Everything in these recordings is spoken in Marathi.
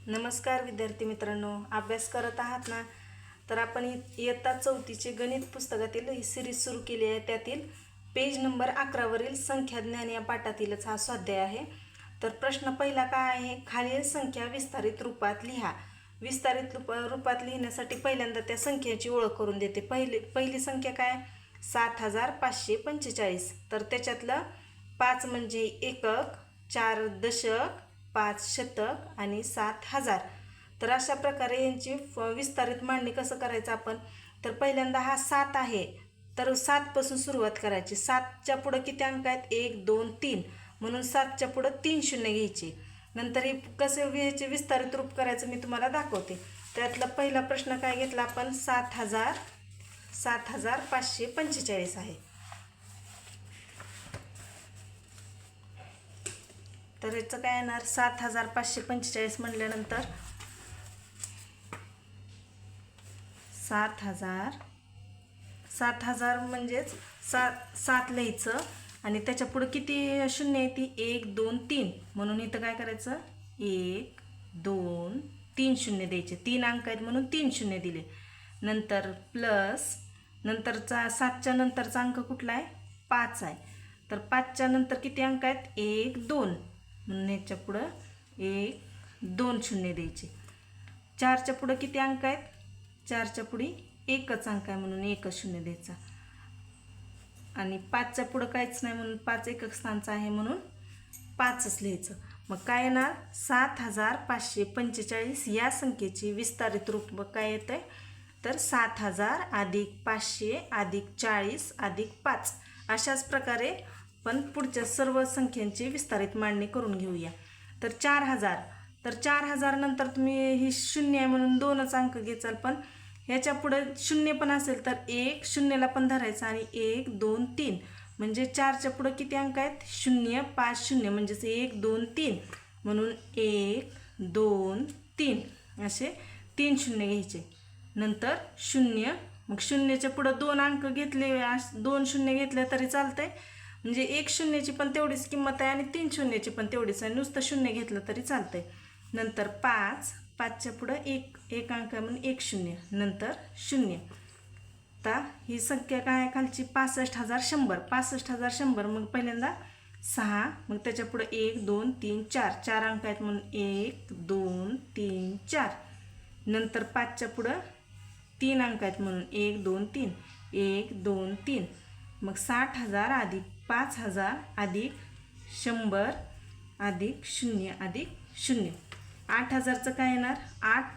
नमस्कार विद्यार्थी मित्रांनो, अभ्यास करत आहात ना? तर आपण इयत्ता 4थीचे गणित पुस्तकातील ही सिरीज सुरू केली आहे. त्यातील पेज नंबर 11वरील संख्या ज्ञान या पाठातीलच हा स्वाध्याय आहे. तर प्रश्न पहिला काय आहे? खालील संख्या विस्तारित रूपात लिहा. विस्तारित रूपात लिहिण्यासाठी पहिल्यांदा त्या संख्येची ओळख करून देते. पहिली संख्या काय? 7545. तर त्याच्यातलं 5 म्हणजे एकक, 4 दशक, 5 शतक आणि 7000. तर अशा प्रकारे यांची विस्तारित मांडणी कसं करायचं आपण? तर पहिल्यांदा हा 7 आहे, तर 7 सुरुवात करायची. 7च्या पुढं किती अंक आहेत? 1 2 3, म्हणून 7च्या पुढं 3 शून्य घ्यायचे. नंतर हे कसे याचे विस्तारित रूप करायचं मी तुम्हाला दाखवते. त्यातला पहिला प्रश्न काय घेतला आपण? 7545 आहे. तर याचं काय येणार? 7545 म्हटल्यानंतर 7000 म्हणजेच 7 लिहायचं आणि त्याच्या पुढे किती शून्य आहे? ती 1 2 3, म्हणून इथं काय करायचं? 1 2 3 शून्य द्यायचे. 3 अंक आहेत म्हणून 3 शून्य दिले. नंतर प्लस, नंतरचा 7च्या नंतरचा अंक कुठला आहे? 5 आहे. तर 5च्या नंतर किती अंक आहेत? 1 2, म्हणून याच्या पुढं 1 2 शून्य द्यायचे. 4च्या पुढं किती अंक आहेत? 4च्या पुढे एकच अंक आहे म्हणून 1 शून्य द्यायचा. आणि 5च्या पुढं काहीच नाही म्हणून 5 एकक स्थानचा आहे म्हणून 5च लिहायचं. मग काय येणार? 7545 या संख्येची विस्तारित रूप काय येतं आहे? तर 7000 अधिक 500 अधिक 40 अधिक 5. अशाच प्रकारे पण पुढच्या सर्व संख्यांची विस्तारित मांडणी करून घेऊया. तर 4000, तर 4000 नंतर तुम्ही ही शून्य आहे म्हणून 2च अंक घेचाल, पण ह्याच्या पुढे शून्य पण असेल तर 1 शून्यला पण धरायचं आणि 1 2 3, म्हणजे 4च्या पुढे किती अंक आहेत? 0 5 0, म्हणजेच 1 2 3, म्हणून 1 2 3 असे 3 शून्य घ्यायचे. नंतर 0, मग शून्याच्या पुढं 2 अंक घेतले, 2 शून्य घेतले तरी चालतंय. म्हणजे 1 शून्याची पण तेवढीच किंमत आहे आणि 3 शून्याची पण तेवढीच आहे, नुसतं शून्य घेतलं तरी चालतंय. नंतर 5, 5च्या पुढं 1 अंक आहे म्हणून 1 शून्य, नंतर 0. आता ही संख्या काय आहे खालची? 65100. 65100, मग पहिल्यांदा 6, मग त्याच्या पुढं 1 2 3 4, 4 अंक आहेत म्हणून 1 2 3 4. नंतर 5च्या पुढं 3 अंक आहेत म्हणून 1 2 3 1 2 3. मग 60000 अधिक 5000 अधिक 100 अधिक 0 अधिक 0. 8000चं काय येणार?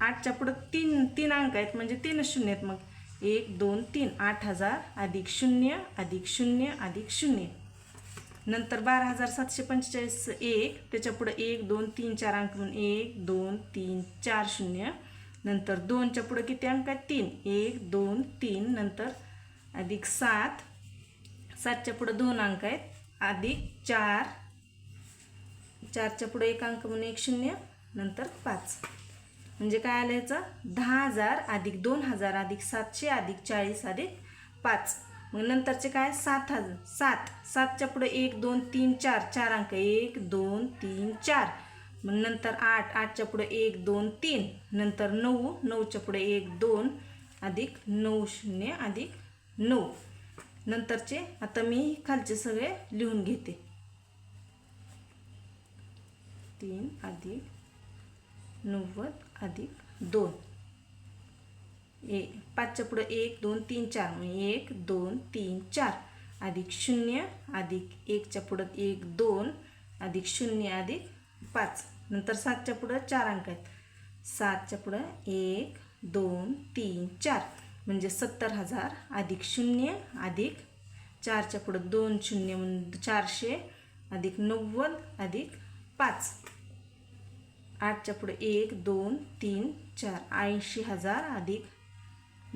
8च्या पुढं 3 अंक आहेत म्हणजे 3 शून्य आहेत, मग 1 2 3. 8000 अधिक 0 अधिक 0 अधिक 0. नंतर 12745 1, त्याच्या पुढं 1 2 3 4 अंक म्हणून 1 2 3 4 0. नंतर 2च्या पुढं किती अंक आहेत? 3, 1 2 3, नंतर अधिक 7, 7च्या पुढं 2 अंक आहेत अधिक 4, 4च्या पुढे 1 अंक म्हणून 1 शून्य, नंतर 5. म्हणजे काय आलं ह्याचं? 10000 अधिक 2000 अधिक 700 अधिक 40 अधिक 5. मग नंतरचे काय? 7, 7च्या पुढे 1 2 3 4, 4 अंक 1 2 3 4. मग नंतर 8, 8च्या पुढे 1 2 3, नंतर 9, 9च्या पुढे 1 2 अधिक 9 शून्य अधिक 9. नंतरचे आता मी खालचे सगळे लिहून घेते. 3 अधिक 90 अधिक 2. 5च्या पुढे 1 2 3 4, मग 1 2 3 4 अधिक 0 अधिक 1च्या पुढं 1 2 अधिक 0 अधिक 5. नंतर 7च्या पुढं 4 अंक आहेत. 7च्या पुढं 1 2 3 4, म्हणजे 70000 अधिक 0 अधिक 4च्या पुढं 2 शून्य म्हणून 400 अधिक 90 अधिक 5. 8च्या पुढे 1 2 3 4, 80000 अधिक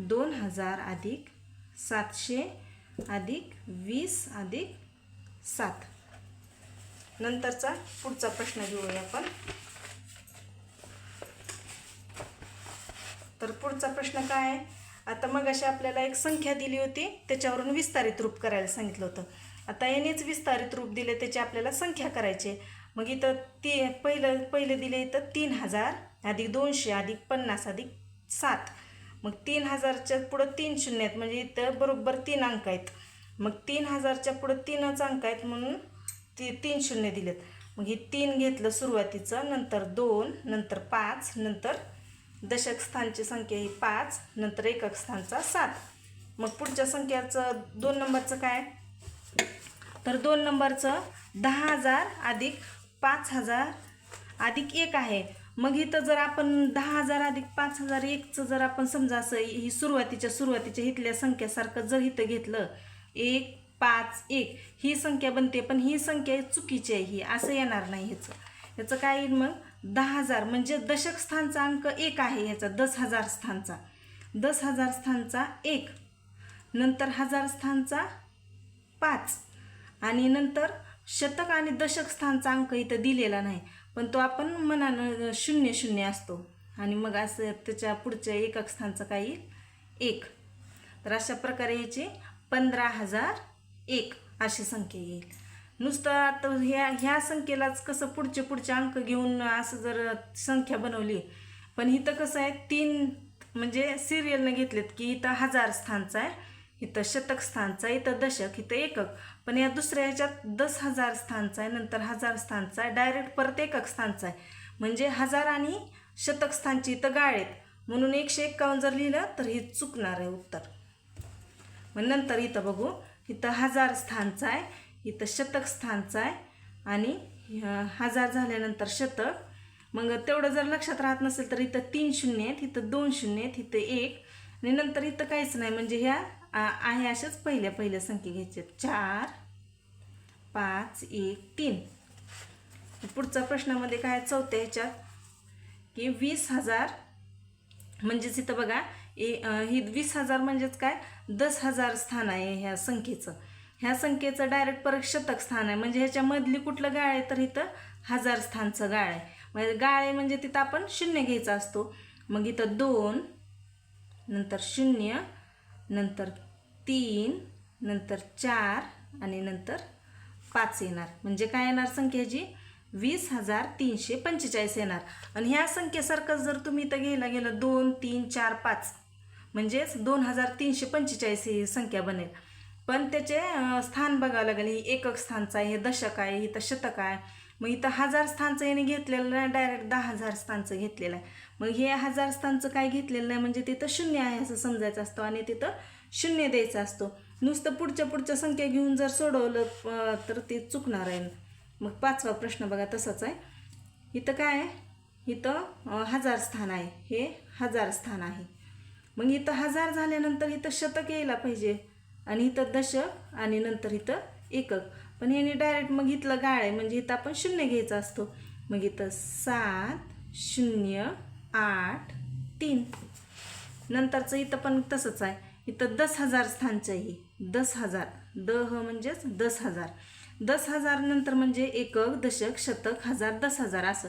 2000 अधिक 700 अधिक 20 अधिक 7. नंतरचा पुढचा प्रश्न घेऊया आपण. तर पुढचा प्रश्न काय आहे? आता मग अशी आपल्याला एक संख्या दिली होती, त्याच्यावरून विस्तारित रूप करायला सांगितलं होतं. आता यानेच विस्तारित रूप दिले, त्याची आपल्याला संख्या करायची. मग इथं पहिलं दिले इथं 3000 अधिक 200 अधिक 50 अधिक 7. मग 3000च्या पुढं 3 शून्य आहेत म्हणजे इथं बरोबर 3 अंक आहेत. मग 3000च्या पुढं 3च अंक आहेत म्हणून 3 शून्य दिलेत. मग हे 3 घेतलं सुरुवातीचं, नंतर 2, नंतर 5, नंतर दशक स्थानची संख्या ही 5, नंतर एकक स्थानचा 7. मग पुढच्या संख्याचं 2 नंबरचं काय, तर 2 नंबरचं 10,000 अधिक 5,000 अधिक 1 आहे. मग इथं जर आपण 10,000 अधिक 5,001चं जर आपण समजा असं ही सुरुवातीच्या इथल्या संख्यासारखं जर इथं घेतलं 1, 5, 1 ही संख्या बनते, पण ही संख्या चुकीची आहे. ही असं येणार नाही. ह्याचं काय येईल मग 10,000 म्हणजे दशक स्थानचा अंक 1 आहे. ह्याचा 10,000 स्थानचा 10,000 स्थानचा 1, नंतर हजार स्थानचा 5 आणि नंतर शतक आणि दशक स्थानचा अंक इथं दिलेला नाही, पण तो आपण मनानं 0 0 असतो. आणि मग असं त्याच्या पुढच्या एकक स्थानचं काय येईल 1. तर अशा प्रकारे याची 15,001 अशी संख्या येईल. नुसतं आता ह्या संख्येलाच कसं पुढचे अंक घेऊन असं जर संख्या बनवली, पण इथं कसं आहे 3 म्हणजे सिरियलनं घेतलेत की इथं हजार स्थानचा आहे, इथं शतक स्थानचा आहे, इथं दशक, इथं एकक. पण या दुसऱ्या ह्याच्यात 10,000 स्थानचा आहे, नंतर हजार स्थानचा आहे, डायरेक्ट परत एकक स्थानचा आहे. म्हणजे हजार आणि शतक स्थानची इथं गाळ आहेत म्हणून 151 जर लिहिलं तर हे चुकणार आहे उत्तर. मग नंतर इथं बघू, इथं हजार स्थानचा आहे, इथं शतक स्थानचा आहे आणि हजार झाल्यानंतर शतक. मग तेवढं जर लक्षात राहत नसेल तर इथं 3 शून्य आहेत, इथं 2 शून्य आहेत, इथं 1 आणि नंतर इथं काहीच नाही. म्हणजे ह्या आहे अशाच पहिल्या संख्या घ्यायच्या 4, 5, 1, 3. पुढचा प्रश्नामध्ये काय चौथ्या ह्याच्यात की 20,000 म्हणजेच इथं बघा ही 20,000 म्हणजेच काय 10,000 स्थान आहे ह्या संख्येचं. ह्या संख्येचं डायरेक्ट परत शतक स्थान आहे म्हणजे ह्याच्यामधली कुठलं गाळ आहे तर इथं हजार स्थानचं गाळ आहे. म्हणजे गाळ आहे म्हणजे तिथं आपण शून्य घ्यायचा असतो. मग इथं 2, नंतर 0, नंतर 3, नंतर 4 आणि नंतर 5 येणार. म्हणजे काय येणार संख्याची 20,345 येणार. आणि ह्या संख्येसारखं जर तुम्ही इथं घ्यायला गेलं 2, 3, 4, 5 म्हणजेच 2,345 ही संख्या बनेल. पण त्याचे स्थान बघावं लागेल. ही एकक स्थानचं आहे, हे दशक आहे, इथं शतक आहे. मग इथं हजार स्थानचं याने घेतलेलं नाही, डायरेक्ट 10,000 स्थानचं घेतलेलं आहे. मग हे हजार स्थानचं काय घेतलेलं नाही म्हणजे तिथं शून्य आहे असं समजायचं असतं आणि तिथं शून्य द्यायचा असतो. नुसतं पुढच्या संख्या घेऊन जर सोडवलं तर ते चुकणार आहे. मग 5वा प्रश्न बघा तसाच आहे. इथं काय आहे, इथं हजार स्थान आहे, हे हजार स्थान आहे. मग इथं हजार झाल्यानंतर इथं शतक यायला पाहिजे आणि इथं दशक आणि नंतर इथं एकक. पण याने डायरेक्ट मग इथलं गाळ आहे म्हणजे इथं आपण शून्य घ्यायचा असतो. मग इथं 7, 0, 8, 3. नंतरचं इथं पण तसंच आहे. इथं 10,000 स्थानचं आहे. 10,000 दह म्हणजेच 10,000. 10,000 नंतर म्हणजे एकक, दशक, शतक, हजार, 10,000 असं.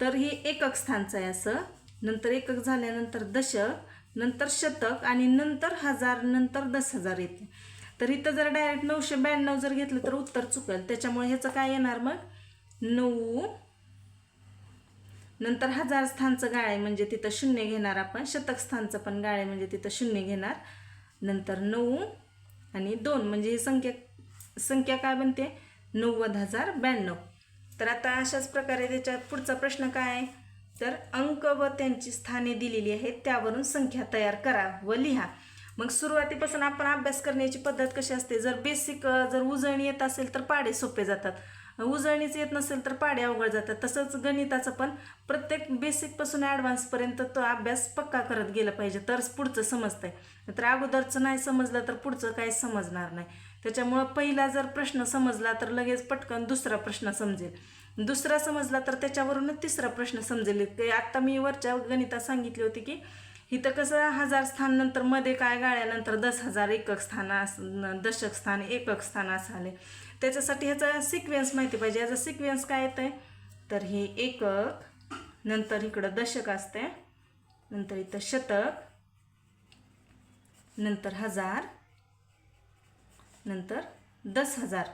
तर हे एकक स्थानचं आहे असं. नंतर एकक झाल्यानंतर दशक, नंतर शतक आणि नंतर हजार, नंतर 10,000 येते. तर इथं जर डायरेक्ट 992 जर घेतलं तर उत्तर चुकेल. त्याच्यामुळे ह्याचं काय येणार मग 9, नंतर हजार स्थानचं गाळ आहे म्हणजे तिथं शून्य घेणार आपण. शतक स्थानचं पण गाळ आहे म्हणजे तिथं शून्य घेणार. नंतर 9 आणि 2 म्हणजे ही संख्या काय बनते 90,092. तर आता अशाच प्रकारे त्याच्यात पुढचा प्रश्न काय आहे तर अंक व त्यांची स्थाने दिलेली आहेत त्यावरून संख्या तयार करा व लिहा. मग सुरुवातीपासून आपण अभ्यास करण्याची पद्धत कशी असते, जर बेसिक जर उजळणी येत असेल तर पाढे सोपे जातात, उजळणीच येत नसेल तर पाढे अवघड जातात. तसंच गणिताचं पण प्रत्येक बेसिकपासून ॲडव्हान्सपर्यंत तो अभ्यास पक्का करत गेला पाहिजे तरच पुढचं समजतंय. तर अगोदरचं नाही समजलं तर पुढचं काहीच समजणार नाही. त्याच्यामुळं पहिला जर प्रश्न समजला तर लगेच पटकन दुसरा प्रश्न समजेल, दुसरा समजला तर त्याच्यावरूनच तिसरा प्रश्न समजेल. आत्ता मी वरच्या गणितात सांगितली होती की इथं कसं हजार स्थान नंतर मध्ये काय गाळ्यानंतर 10,000 एकक स्थान, दशक स्थान, एकक स्थान असं आले. त्याच्यासाठी ह्याचा सिक्वेन्स माहिती पाहिजे. याचा सिक्वेन्स काय येतं आहे तर हे एकक, नंतर इकडं दशक असते, नंतर इथं शतक, नंतर हजार, नंतर 10,000,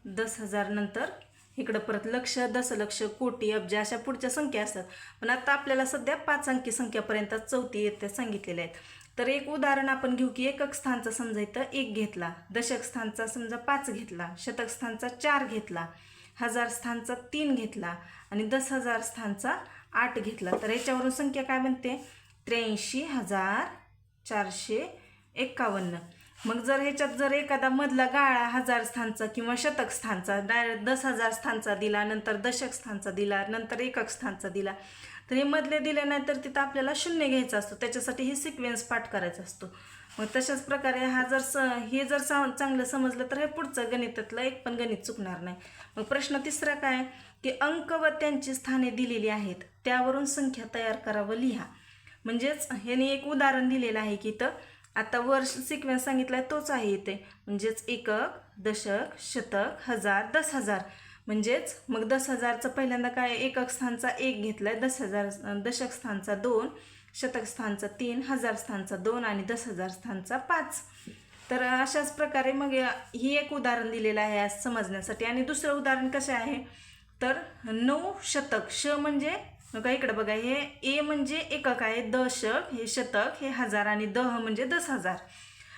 10,000 नंतर इकडं परत लक्ष, दशलक्ष, कोटी, अब्ज अशा पुढच्या संख्या असतात. पण आता आपल्याला सध्या 5 अंकी संख्यापर्यंत चौथी इयत्ता सांगितलेल्या आहेत. तर एक उदाहरण आपण घेऊ की एकक स्थानचा समजा इथं 1 घेतला, दशक स्थानचा समजा 5 घेतला, शतक स्थानचा 4 घेतला, हजार स्थानचा 3 घेतला आणि 10,000 स्थानचा 8 घेतला. तर याच्यावरून संख्या काय बनते? 83,451. मग जर ह्याच्यात जर एखादा मधला गाळा हजार स्थानचा किंवा शतक स्थानचा डायरेक्ट 10,000 स्थानचा दिला, नंतर दशक स्थानचा दिला, नंतर एकक स्थानचा दिला, तर हे मधले दिले नाही तर तिथं आपल्याला शून्य घ्यायचा असतो. त्याच्यासाठी हे सिक्वेन्स पाठ करायचा असतो. मग तशाच प्रकारे हा जर हे जर चांगलं समजलं तर हे पुढचं गणितातलं एक पण गणित चुकणार नाही. मग प्रश्न तिसरा काय की अंक व त्यांची स्थाने दिलेली आहेत, त्यावरून संख्या तयार करा व लिहा. म्हणजेच ह्याने एक उदाहरण दिलेलं आहे की इथं आता वर सिक्वेन्स सांगितला आहे तोच आहे इथे. म्हणजेच एकक, दशक, शतक, हजार, 10,000. म्हणजेच मग 10,000चं पहिल्यांदा काय एकक स्थानचा 1 घेतला आहे, 10,000 दशक स्थानचा 2, शतक स्थानचा 3, हजार स्थानचा 2 आणि 10,000 स्थानचा 5. तर अशाच प्रकारे मग ही एक उदाहरण दिलेलं आहे आज समजण्यासाठी. आणि दुसरं उदाहरण कसं आहे तर 9 शतक. श म्हणजे का इकडे बघा, हे ए म्हणजे एकक आहे, दशक हे शतक हे हजार आणि दह म्हणजे 10,000.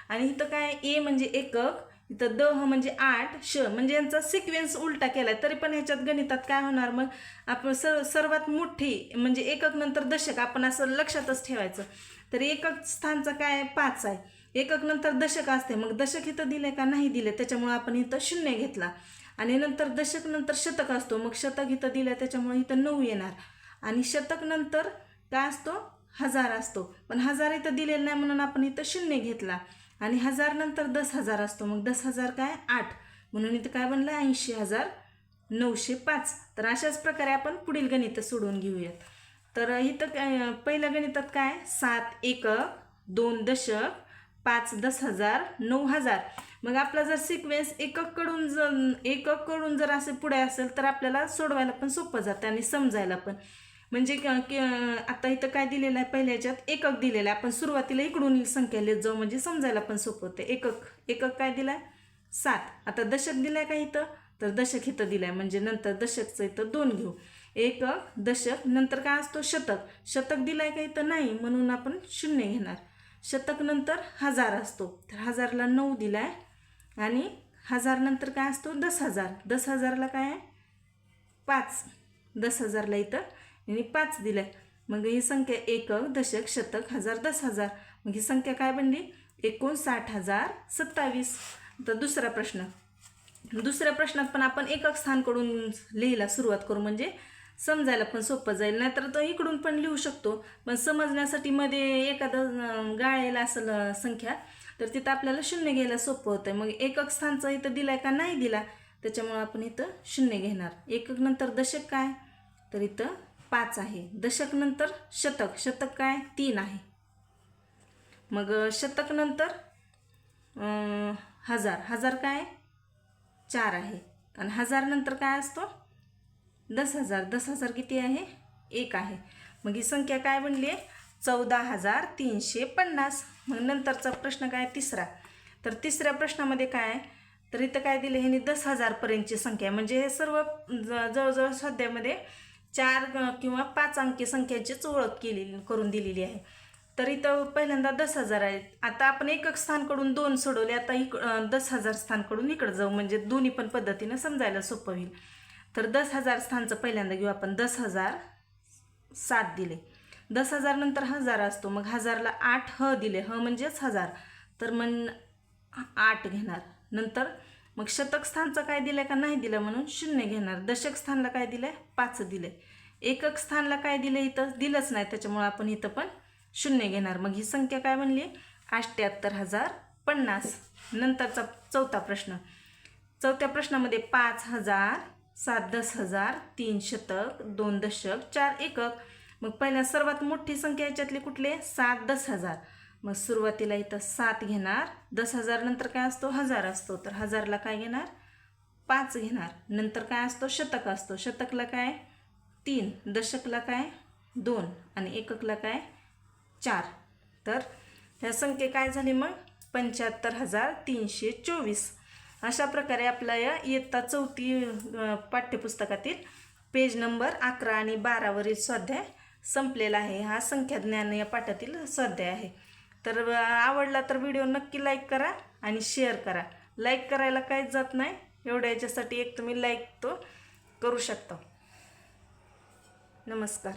आणि इथं काय ए म्हणजे एकक, इथं दह म्हणजे 8, श म्हणजे यांचा सिक्वेन्स उलटा केला आहे. तरी पण ह्याच्यात गणितात काय होणार मग आपण सर्वात मोठी म्हणजे एकक नंतर दशक आपण असं लक्षातच ठेवायचं. तर एकक स्थानचं काय 5 आहे, एकक नंतर दशक असते, मग दशक इथं दिले का नाही दिले त्याच्यामुळे आपण इथं 0 घेतला. आणि नंतर दशक नंतर शतक असतो, मग शतक इथं दिलं त्याच्यामुळे इथं 9 येणार. आणि शतक नंतर काय असतो हजार असतो, पण हजार इथं दिलेलं नाही म्हणून आपण इथं 0 घेतला. आणि हजार नंतर 10,000 असतो, मग 10,000 काय 8 म्हणून इथं काय बनलं 80,905. तर अशाच प्रकारे आपण पुढील गणित सोडवून घेऊयात. तर इथं पहिल्या गणितात काय 7 एकक, 2 दशक, 5 10,000, 9,000. मग आपला जर सिक्वेन्स एकककडून जर असे पुढे असेल तर आपल्याला सोडवायला पण सोपं जातं आणि समजायला पण. म्हणजे आता इथं काय दिलेलं आहे पहिल्या ह्याच्यात एकक दिलेलं आहे, आपण सुरुवातीला इकडून संख्या लिहित जाऊ म्हणजे समजायला पण सोपं होतं. एकक काय दिलं आहे 7. आता दशक दिलं आहे का इथं, तर दशक इथं दिलं आहे म्हणजे नंतर दशकचं इथं 2 घेऊ. एकक, दशक, नंतर काय असतो शतक. शतक दिलं आहे का इथं नाही म्हणून आपण 0 घेणार. शतक नंतर हजार असतो, तर हजारला 9 दिला आहे. आणि हजार नंतर काय असतो 10,000. 10,000ला काय आहे 5. 10,000ला इथं आणि 5 दिलं आहे. मग ही संख्या एकक, दशक, शतक, हजार, 10,000. मग ही संख्या काय बनली 59,027. तर दुसरा प्रश्न. दुसऱ्या प्रश्नात पण आपण एकक स्थानकडून लिहायला सुरुवात करू म्हणजे समजायला पण सोपं जाईल. नाहीतर तो इकडून पण लिहू शकतो, पण समजण्यासाठी मध्ये एखादं गाळायला असेल संख्या तर तिथं आपल्याला 0 घ्यायला सोपं होतं. मग एकक स्थानचा इथं दिलाय का नाही दिला त्याच्यामुळे आपण इथं 0 घेणार. एकक नंतर दशक काय तर इथं 5 आहे. दशक नंतर शतक, शतक काय 3 आहे. मग शतक नंतर हजार, हजार काय 4 आहे. आणि हजार नंतर काय असतो 10,000. 10,000 किती आहे 1 आहे. मग ही संख्या काय बनली 14,350. मग नंतरचा प्रश्न काय तिसरा. तर तिसऱ्या प्रश्नामध्ये काय तर इथं काय दिले ह्यांनी 10,000 पर्यंतची संख्या. म्हणजे हे सर्व जवळजवळ स्वाध्यायामध्ये 4 किंवा 5 अंकी संख्यांचीच ओळख करून दिलेली आहे. तर इथं पहिल्यांदा 10,000 आहेत. आता आपण एकक स्थानकडून 2 सोडवले, आता 10,000 स्थानकडून इकडं जाऊ म्हणजे दोन्ही पण पद्धतीनं समजायला सोपं होईल. तर 10,000 स्थानचं पहिल्यांदा घेऊ आपण. 10,007 दिले. 10,000 नंतर हजार असतो, मग हजारला 8 ह दिले, ह म्हणजेच हजार, तर मग 8 घेणार. नंतर मग शतक स्थानचं काय दिलं का नाही दिलं म्हणून 0 घेणार. दशक स्थानला काय दिलं 5 दिले. एकक स्थानला काय दिलं इथं दिलंच नाही त्याच्यामुळे आपण इथं पण 0 घेणार. मग ही संख्या काय बनली 78,050. नंतरचा चौथा प्रश्न. चौथ्या प्रश्नामध्ये 5,000, 7 10,000, 3 शतक, 2 दशक, 4 एकक. मग पहिल्या सर्वात मोठी संख्या याच्यातली कुठली 7 10,000. मग सुरुवातीला इथं 7 घेणार. 10,000 नंतर काय असतो हजार असतो, तर हजारला काय घेणार 5 घेणार. नंतर काय असतो शतक असतो, शतकला काय 3, दशकला काय 2 आणि एककला काय 4. तर ह्या संख्या काय झाली मग 75,324. अशा प्रकारे आपल्या या इयत्ता 4थी पाठ्यपुस्तकातील पेज नंबर 11 आणि 12 वरील स्वाध्याय संपलेला आहे. हा संख्या ज्ञान या पाठातील स्वाध्याय आहे. तर आवडला तर व्हिडिओ नक्की लाईक करा आणि शेअर करा. लाईक करायला काहीच जात नाही, एवढ्या याच्यासाठी एक तुम्ही लाईक तो करू शकता. नमस्कार.